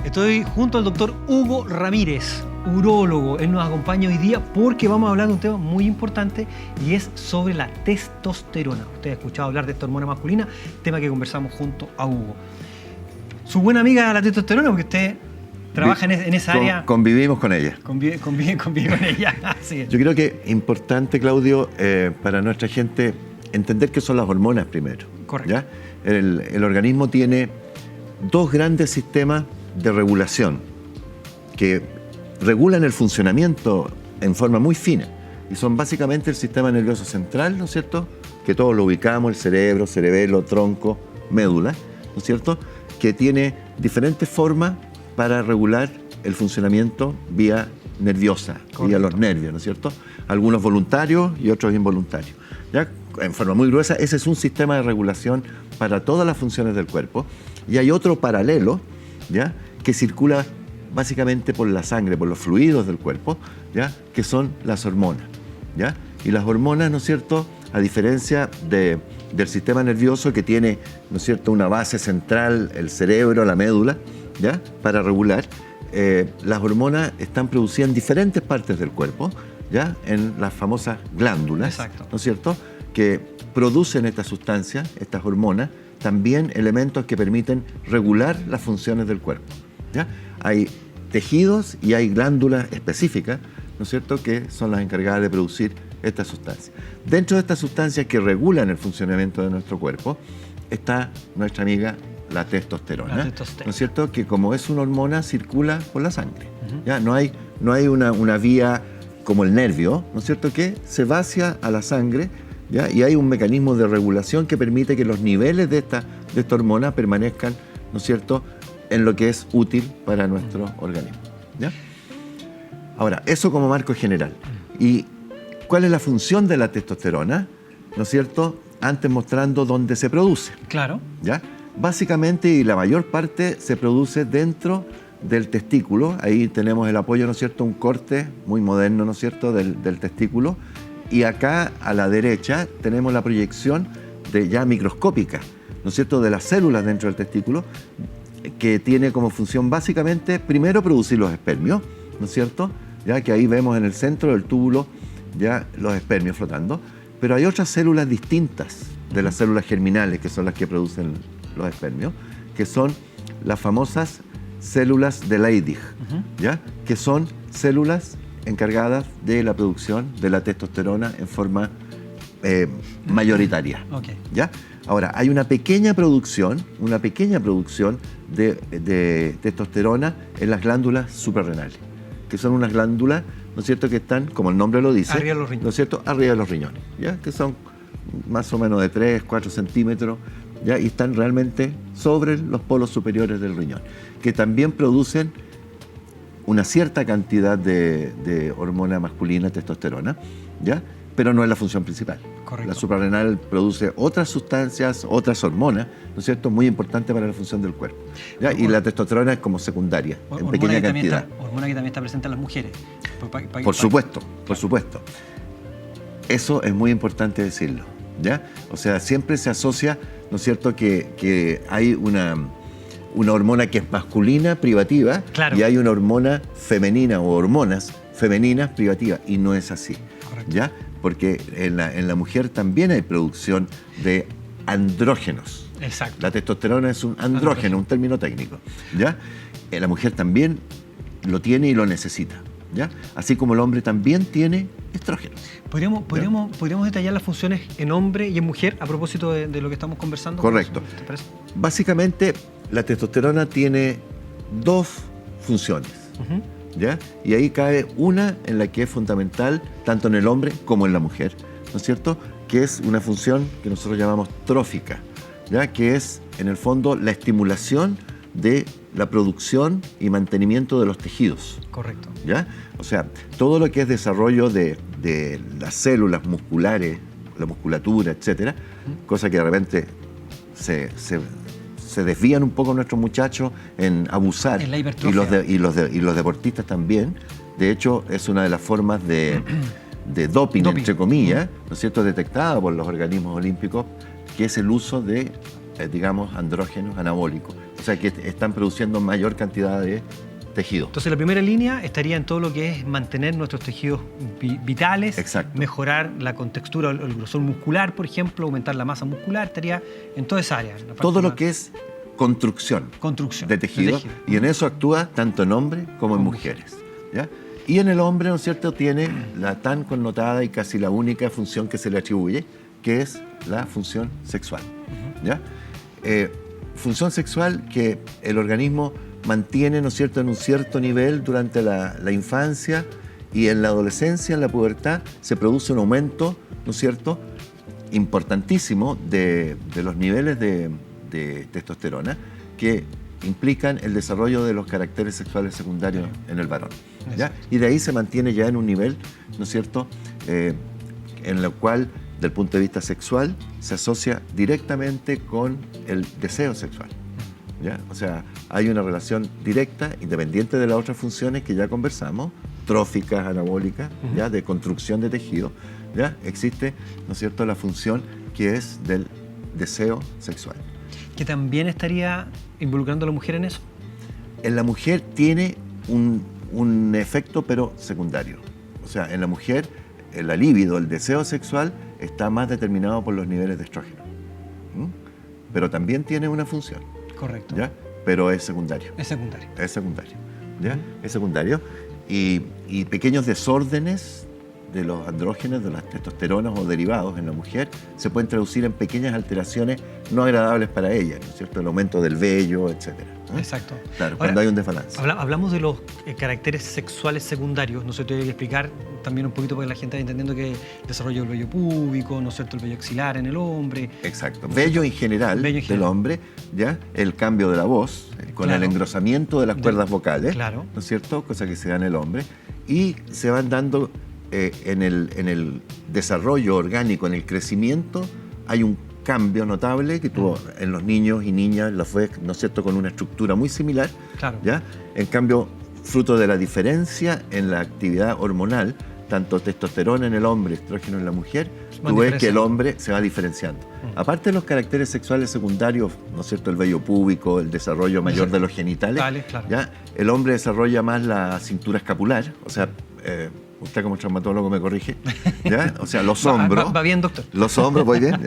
Estoy junto al doctor Hugo Ramírez, urólogo. Él nos acompaña hoy día porque vamos a hablar de un tema muy importante y es sobre la testosterona. Usted ha escuchado hablar de esta hormona masculina, tema que conversamos junto a Hugo. Su buena amiga la testosterona, porque usted trabaja en esa área. Convivimos con ella. Convive con ella. Así es. Yo creo que es importante, Claudio, para nuestra gente entender qué son las hormonas primero. Correcto. ¿Ya? El organismo tiene dos grandes sistemas de regulación que regulan el funcionamiento en forma muy fina y son básicamente el sistema nervioso central, ¿no es cierto?, que todos lo ubicamos, el cerebro, cerebelo, tronco, médula, ¿no es cierto?, que tiene diferentes formas para regular el funcionamiento vía nerviosa, vía los nervios, ¿no es cierto?, algunos voluntarios y otros involuntarios. ¿Ya? En forma muy gruesa, ese es un sistema de regulación para todas las funciones del cuerpo, y hay otro paralelo, ¿ya?, que circula básicamente por la sangre, por los fluidos del cuerpo, ¿ya?, que son las hormonas, ¿ya? Y las hormonas, ¿no es cierto?, a diferencia del sistema nervioso que tiene, ¿no es cierto?, una base central, el cerebro, la médula, ¿ya?, para regular, las hormonas están producidas en diferentes partes del cuerpo, ¿ya?, en las famosas glándulas. Exacto. ¿No es cierto?, que producen estas sustancias, estas hormonas, también elementos que permiten regular las funciones del cuerpo, ¿ya? Hay tejidos y hay glándulas específicas, ¿no es cierto?, que son las encargadas de producir estas sustancias. Dentro de estas sustancias que regulan el funcionamiento de nuestro cuerpo está nuestra amiga la testosterona, ¿no es cierto?, que como es una hormona circula por la sangre. ¿Ya? No hay una vía como el nervio, ¿no es cierto?, que se va hacia a la sangre, ¿ya? Y hay un mecanismo de regulación que permite que los niveles de esta hormona permanezcan, ¿no es cierto?, en lo que es útil para nuestro organismo, ¿ya? Ahora, eso como marco general. ¿Y cuál es la función de la testosterona? ¿No es cierto?, antes mostrando dónde se produce. Claro. ¿Ya? Básicamente, y la mayor parte, se produce dentro del testículo. Ahí tenemos el apoyo, ¿no es cierto?, un corte muy moderno, ¿no es cierto?, del testículo. Y acá a la derecha tenemos la proyección ya microscópica, ¿no es cierto?, de las células dentro del testículo, que tiene como función básicamente primero producir los espermios, ¿no es cierto?, ya que ahí vemos en el centro del túbulo ya los espermios flotando, pero hay otras células distintas de las células germinales, que son las que producen los espermios, que son las famosas células de Leydig, ¿ya?, que son células encargadas de la producción de la testosterona en forma mayoritaria. Okay. ¿Ya? Ahora, hay una pequeña producción de testosterona en las glándulas suprarrenales, que son unas glándulas, ¿no es cierto?, que están, como el nombre lo dice, arriba de los riñones. ¿no es cierto?, arriba de los riñones, ¿ya?, que son más o menos de 3, 4 centímetros, ¿ya?, y están realmente sobre los polos superiores del riñón, que también producen una cierta cantidad de hormona masculina, testosterona, ¿ya?, pero no es la función principal. Correcto. La suprarrenal produce otras sustancias, otras hormonas, ¿no es cierto?, muy importantes para la función del cuerpo, ¿ya? Y la testosterona es como secundaria, en pequeña cantidad. Hormona que también está presente en las mujeres. Por supuesto. Eso es muy importante decirlo, ¿ya? O sea, siempre se asocia, ¿no es cierto?, que hay una hormona que es masculina, privativa, claro, y hay una hormona femenina o hormonas femeninas privativas, y no es así. Correcto. ¿Ya? Porque en la mujer también hay producción de andrógenos. Exacto. La testosterona es un andrógeno, un término técnico, ¿ya? La mujer también lo tiene y lo necesita, ¿ya? Así como el hombre también tiene estrógenos. ¿Podríamos detallar las funciones en hombre y en mujer a propósito de lo que estamos conversando? Correcto. ¿Te parece? Básicamente, la testosterona tiene dos funciones, ¿ya? Y ahí cae una en la que es fundamental tanto en el hombre como en la mujer, ¿no es cierto?, que es una función que nosotros llamamos trófica, ¿ya?, que es, en el fondo, la estimulación de la producción y mantenimiento de los tejidos. Correcto. ¿Ya? O sea, todo lo que es desarrollo de las células musculares, la musculatura, etcétera, cosa que de repente se desvían un poco nuestros muchachos en abusar, en la hipertrofia. y los deportistas también. De hecho, es una de las formas de doping, entre comillas, ¿no es cierto?, detectada por los organismos olímpicos, que es el uso de digamos, andrógenos anabólicos. O sea, que están produciendo mayor cantidad de tejido. Entonces la primera línea estaría en todo lo que es mantener nuestros tejidos vitales, Exacto. mejorar la contextura, el grosor muscular, por ejemplo, aumentar la masa muscular, estaría en toda esa área. Todo lo que es construcción de tejido, y en eso actúa tanto en hombres como en mujeres. ¿Ya? Y en el hombre, ¿no es cierto?, tiene la tan connotada y casi la única función que se le atribuye, que es la función sexual. ¿Ya? Función sexual que el organismo mantiene, ¿no es cierto?, en un cierto nivel durante la infancia, y en la adolescencia, en la pubertad, se produce un aumento, ¿no es cierto?, importantísimo de los niveles de testosterona, que implican el desarrollo de los caracteres sexuales secundarios en el varón. ¿Ya? Y de ahí se mantiene ya en un nivel, ¿no es cierto?, en el cual, del punto de vista sexual, se asocia directamente con el deseo sexual. ¿Ya? O sea, hay una relación directa, independiente de las otras funciones que ya conversamos, tróficas, anabólicas, ¿ya?, de construcción de tejido. ¿Ya? Existe, ¿no es cierto?, la función que es del deseo sexual. ¿Que también estaría involucrando a la mujer en eso? En la mujer tiene un efecto, pero secundario. O sea, en la mujer, la libido, el deseo sexual, está más determinado por los niveles de estrógeno. Pero también tiene una función. Correcto. ¿Ya? Pero es secundario. Es secundario. Es secundario. ¿Ya? Es secundario. Y pequeños desórdenes de los andrógenos, de las testosteronas o derivados en la mujer, se pueden traducir en pequeñas alteraciones no agradables para ella, ¿no es cierto? El aumento del vello, etcétera. Exacto. Claro, Ahora, cuando hay un desbalance. Hablamos de los caracteres sexuales secundarios, ¿no sé? Te voy a explicar también un poquito para que la gente vaya entendiendo que el desarrollo del vello púbico, ¿no es cierto?, el vello axilar en el hombre. Exacto. Vello en general del hombre, ¿ya? El cambio de la voz, con el engrosamiento de las cuerdas vocales, ¿no es cierto?, cosa que se da en el hombre, y se van dando en el desarrollo orgánico, en el crecimiento, hay un cambio notable que tuvo en los niños y niñas, la fue, ¿no es cierto?, con una estructura muy similar. ¿Ya? En cambio, fruto de la diferencia en la actividad hormonal, tanto testosterona en el hombre, estrógeno en la mujer, tú ves que el hombre se va diferenciando. Aparte de los caracteres sexuales secundarios, ¿no es cierto?, el vello púbico, el desarrollo mayor de los genitales, ¿ya? El hombre desarrolla más la cintura escapular, o sea, usted como traumatólogo me corrige, ¿ya? O sea, los hombros. Va bien, doctor. Los hombros, voy bien.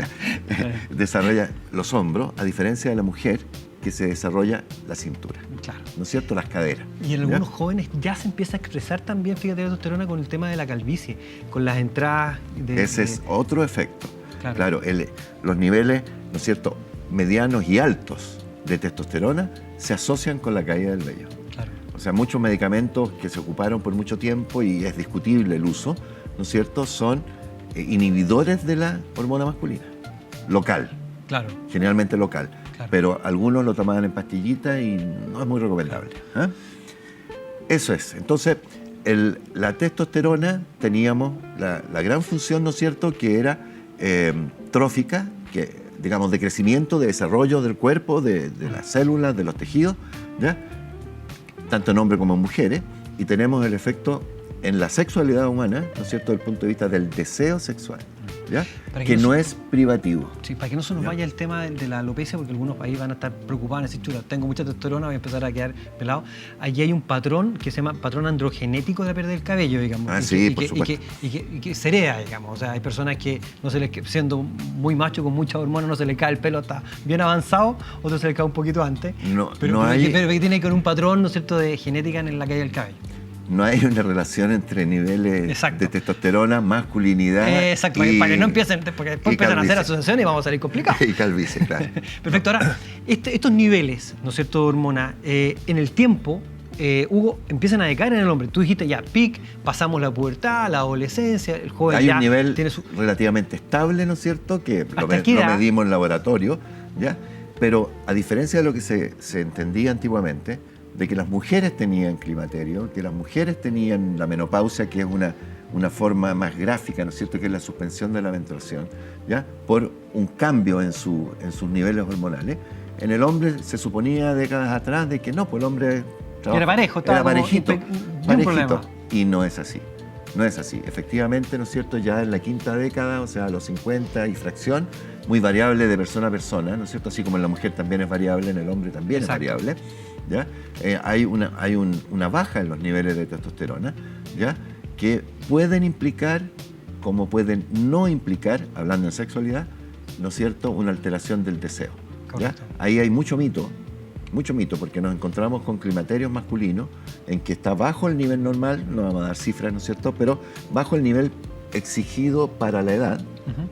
Desarrolla los hombros, a diferencia de la mujer, que se desarrolla la cintura. Claro. ¿No es cierto? Las caderas. Y en algunos jóvenes ya se empieza a expresar también, fíjate, la testosterona con el tema de la calvicie, con las entradas de... Ese es otro efecto. Claro, los niveles, ¿no es cierto?, medianos y altos de testosterona se asocian con la caída del vello. O sea, muchos medicamentos que se ocuparon por mucho tiempo, y es discutible el uso, ¿no es cierto?, son inhibidores de la hormona masculina, local, generalmente local, pero algunos lo tomaban en pastillitas y no es muy recomendable. Eso es. Entonces, la testosterona, teníamos la gran función, ¿no es cierto?, que era trófica, que, digamos, de crecimiento, de desarrollo del cuerpo, de las células, de los tejidos, ¿ya?, tanto en hombres como en mujeres, y tenemos el efecto en la sexualidad humana, ¿no es cierto?, desde el punto de vista del deseo sexual, ¿ya?, que no es privativo. Sí, para que no se nos vaya el tema de la alopecia, porque algunos ahí van a estar preocupados, en decir, chuta, tengo mucha testosterona, voy a empezar a quedar pelado. Allí hay un patrón que se llama patrón androgenético de perder el cabello, digamos. Por supuesto. Y que se hereda, digamos. O sea, hay personas que, no se les, siendo muy macho, con mucha hormona, no se les cae el pelo hasta bien avanzado, otros se les cae un poquito antes. Pero que tiene que ver un patrón, ¿no es cierto?, de genética en la caída del cabello. No hay una relación entre niveles de testosterona, masculinidad. Exacto, para que no empiecen, porque después empiezan a hacer asociaciones y vamos a salir complicados. Y calvicie, claro. Perfecto. Ahora, estos niveles, ¿no es cierto?, de hormona, en el tiempo, Hugo, empiezan a decaer en el hombre. Tú dijiste ya, pic, pasamos la pubertad, la adolescencia, el joven hay ya un nivel tiene relativamente estable, ¿no es cierto?, que lo edad? medimos en laboratorio, ¿ya? Pero a diferencia de lo que se entendía antiguamente, de que las mujeres tenían climaterio, que las mujeres tenían la menopausia, que es una forma más gráfica, ¿no es cierto?, que es la suspensión de la menstruación, ¿ya?, por un cambio en sus niveles hormonales. En el hombre se suponía décadas atrás de que no, pues el hombre era parejo, era parejito, problema. y no es así. No es así. Efectivamente, ¿no es cierto? Ya en la quinta década, o sea, a los 50 y fracción, muy variable de persona a persona, ¿no es cierto? Así como en la mujer también es variable, en el hombre también Exacto. es variable, ¿ya? Hay una baja en los niveles de testosterona, ¿ya? Que pueden implicar, como pueden no implicar, hablando en sexualidad, ¿no es cierto?, una alteración del deseo, ¿ya? Correcto. Ahí hay mucho mito, porque nos encontramos con climaterios masculinos en que está bajo el nivel normal, no vamos a dar cifras, ¿no es cierto?, pero bajo el nivel exigido para la edad,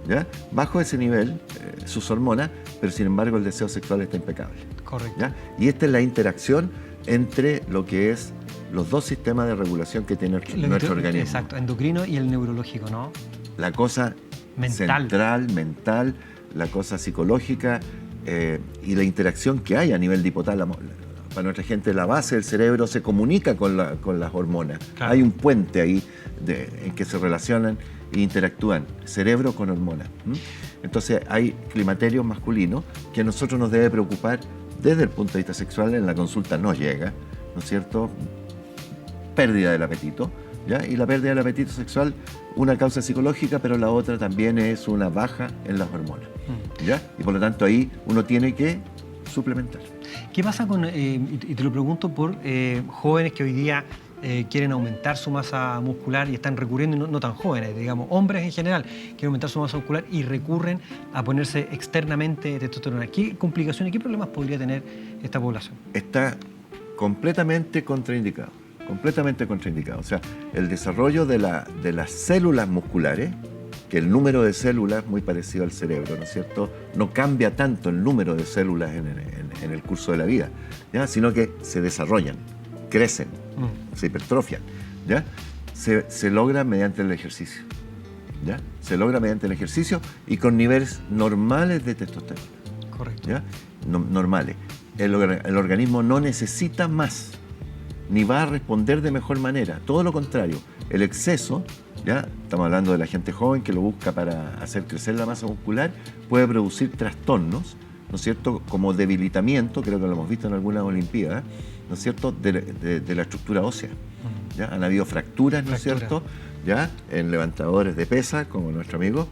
¿ya? Bajo ese nivel, sus hormonas, pero sin embargo el deseo sexual está impecable. Correcto. ¿Ya? Y esta es la interacción entre lo que es los dos sistemas de regulación que tiene nuestro organismo. Exacto, endocrino y el neurológico, ¿no? La cosa Mental. central, mental, la cosa psicológica y la interacción que hay a nivel de hipotálamo. Para nuestra gente, la base del cerebro se comunica con las hormonas. Claro. Hay un puente ahí en que se relacionan e interactúan cerebro con hormonas. Entonces hay climaterios masculinos que a nosotros nos debe preocupar desde el punto de vista sexual. En la consulta nos llega, ¿no es cierto?, pérdida del apetito, ¿ya? Y la pérdida del apetito sexual, una causa psicológica, pero la otra también es una baja en las hormonas, ¿ya? Y por lo tanto ahí uno tiene que suplementar. ¿Qué pasa con, y te lo pregunto por jóvenes que hoy día quieren aumentar su masa muscular y están recurriendo, no tan jóvenes, digamos, hombres en general, quieren aumentar su masa muscular y recurren a ponerse externamente testosterona? ¿Qué complicaciones, qué problemas podría tener esta población? Está completamente contraindicado, O sea, el desarrollo de las células musculares, que el número de células, muy parecido al cerebro, ¿no es cierto?, no cambia tanto el número de células en el curso de la vida, ¿ya? Sino que se desarrollan, crecen, se hipertrofian, ¿ya? Se logra mediante el ejercicio, ¿ya? Se logra mediante el ejercicio y con niveles normales de testosterona. Correcto. ¿Ya? Normales. El organismo no necesita más, ni va a responder de mejor manera. Todo lo contrario, el exceso, ¿ya? Estamos hablando de la gente joven que lo busca para hacer crecer la masa muscular, puede producir trastornos, ¿no es cierto?, como debilitamiento, creo que lo hemos visto en algunas Olimpiadas, ¿no es cierto?, de la estructura ósea. ¿Ya? Han habido fracturas, ¿no es cierto?, ¿ya?, en levantadores de pesas, como nuestro amigo,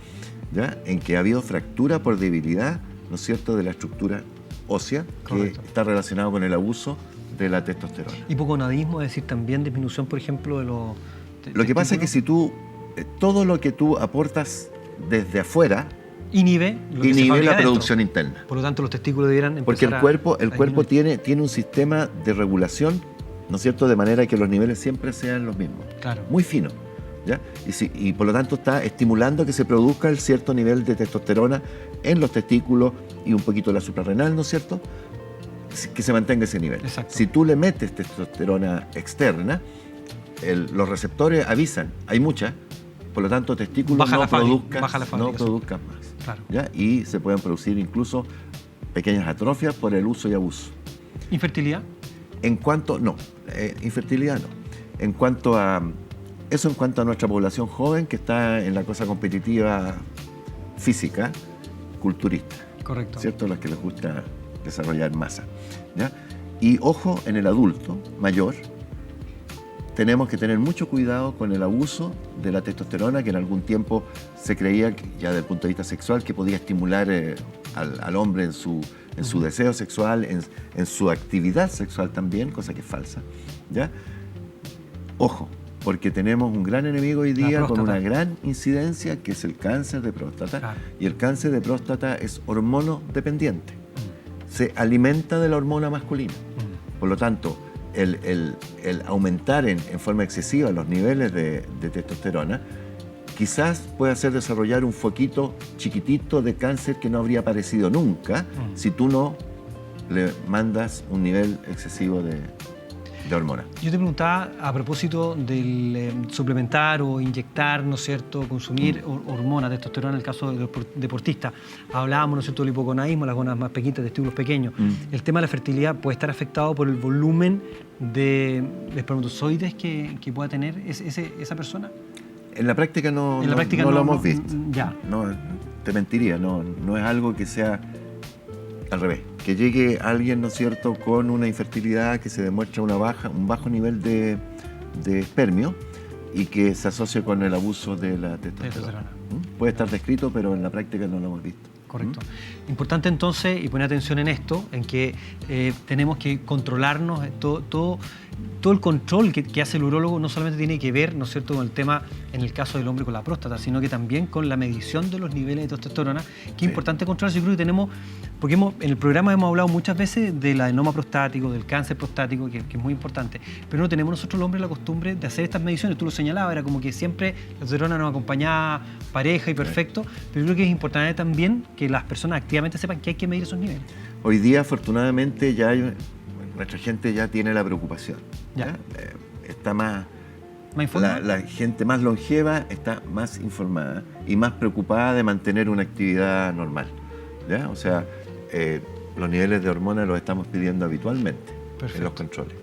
¿ya?, en que ha habido fractura por debilidad, ¿no es cierto?, de la estructura ósea. Correcto. Que está relacionado con el abuso de la testosterona. Hipogonadismo, es decir, también disminución, por ejemplo, de los... Lo que pasa es que si tú, todo lo que tú aportas desde afuera, inhibe la producción interna. Por lo tanto, los testículos debieran empezar. Porque el cuerpo tiene un sistema de regulación, ¿no es cierto?, de manera que los niveles siempre sean los mismos. Claro. Muy fino, ¿ya? Y por lo tanto está estimulando que se produzca el cierto nivel de testosterona en los testículos y un poquito de la suprarrenal, ¿no es cierto?, que se mantenga ese nivel. Exacto. Si tú le metes testosterona externa, los receptores avisan, hay mucha, por lo tanto testículos no produzcan más. Claro. ¿Ya? Y se pueden producir incluso pequeñas atrofias por el uso y abuso. ¿Infertilidad? Infertilidad no. En cuanto a nuestra población joven que está en la cosa competitiva física, culturista. Correcto. ¿Cierto? Las que les gusta desarrollar masa, ¿ya? Y ojo, en el adulto mayor tenemos que tener mucho cuidado con el abuso de la testosterona, que en algún tiempo se creía, ya desde el punto de vista sexual, que podía estimular al hombre en su deseo sexual, en su actividad sexual también, cosa que es falsa, ¿ya? Ojo, porque tenemos un gran enemigo hoy día con una gran incidencia, que es el cáncer de próstata. Claro. Y el cáncer de próstata es hormonodependiente. Se alimenta de la hormona masculina. Por lo tanto, el aumentar en forma excesiva los niveles de testosterona quizás puede hacer desarrollar un foquito chiquitito de cáncer que no habría aparecido nunca si tú no le mandas un nivel excesivo de hormona. Yo te preguntaba a propósito del suplementar o inyectar, ¿no es cierto?, consumir hormonas, testosterona en el caso de los deportistas. Hablábamos, ¿no es cierto?, del hipogonadismo, las gonas más pequeñitas, testículos pequeños. El tema de la fertilidad puede estar afectado por el volumen de espermatozoides que pueda tener esa persona. En la práctica no lo hemos visto. Ya. No, te mentiría, no es algo que sea al revés. Que llegue alguien, ¿no es cierto?, con una infertilidad que se demuestra un bajo nivel de espermio, y que se asocia con el abuso de la testosterona. Puede estar descrito, pero en la práctica no lo hemos visto. Correcto. Importante entonces, y poner atención en esto, en que tenemos que controlarnos, todo el control que hace el urólogo no solamente tiene que ver, ¿no es cierto?, con el tema, en el caso del hombre, con la próstata, sino que también con la medición de los niveles de testosterona, que es importante controlar. Yo creo que tenemos, porque en el programa hemos hablado muchas veces del adenoma prostático, del cáncer prostático, que es muy importante, pero no tenemos nosotros los hombres la costumbre de hacer estas mediciones. Tú lo señalabas, era como que siempre la testosterona nos acompañaba pareja y perfecto, pero yo creo que es importante también que las personas activamente sepan que hay que medir esos niveles. Hoy día, afortunadamente, nuestra gente ya tiene la preocupación. Ya. Está más informada. La gente más longeva está más informada y más preocupada de mantener una actividad normal. ¿Ya? O sea, los niveles de hormonas los estamos pidiendo habitualmente. Perfecto. En los controles.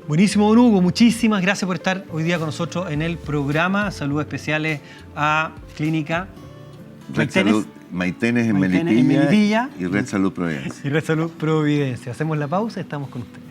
Buenísimo, don Hugo. Muchísimas gracias por estar hoy día con nosotros en el programa. Saludos especiales a Clínica Maitenes en Melipilla y Red Salud Providencia. Y Red Salud Providencia. Hacemos la pausa y estamos con ustedes.